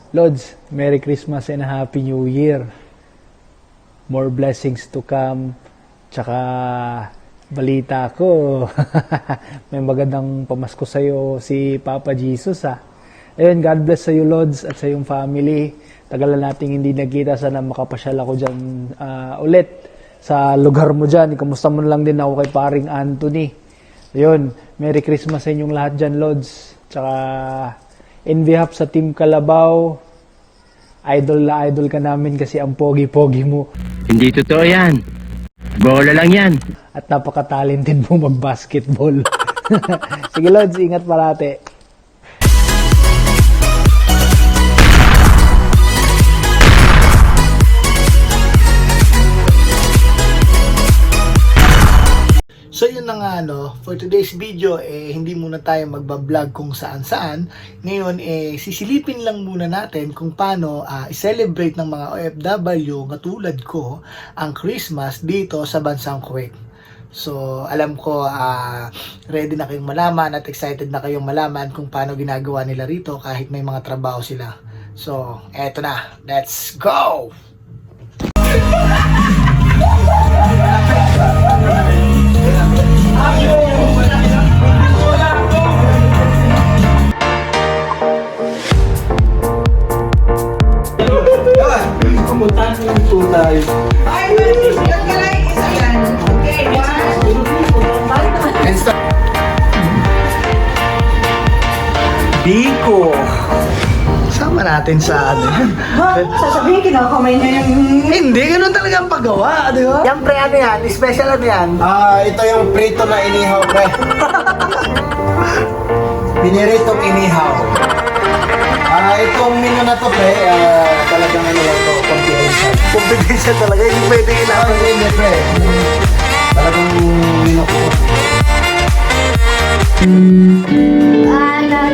Lods, Merry Christmas and a Happy New Year. More blessings to come. Tsaka, balita ko, may magandang pamasko sa'yo si Papa Jesus Ayun, God bless sa'yo Lods at sa iyong family. Tagal na nating hindi nagkita, sana makapasyal ako dyan ulit sa lugar mo dyan. Kamusta mo lang din ako kay paring Anthony. Ayun, Merry Christmas sa inyong lahat dyan Lods. Tsaka, in behalf sa Team Kalabaw, idol na idol ka namin kasi ang pogi-pogi mo. Hindi totoo yan. Bola lang yan. At napaka-talented mo mag-basketball. Sige Lods, ingat parate. So yun na nga for today's video hindi muna tayo magbablog kung saan-saan. Ngayon sisilipin lang muna natin kung paano i-celebrate ng mga OFW katulad ko ang Christmas dito sa bansang Kuwait. So alam ko ready na kayong malaman at excited na kayong malaman kung paano ginagawa nila rito kahit may mga trabaho sila. So eto na, let's go! Biko. Sama natin sa yan. Sasabihin, kinakamay niya yung... Hindi, ganun talaga ang paggawa, di ba? Yan pre, ano yan? Special ano yan? Ito yung prito na inihaw, pre. Piniritong inihaw. Itong menu na to, pre, talagang ano lang to, confidential. Confidential talaga, hindi pwede ilaban. Hindi, pre. Talagang menu ko. Ala,